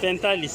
45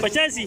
85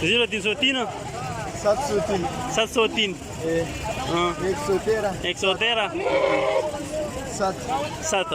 0303 703 113 7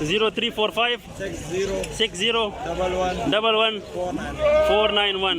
0345 60 11 491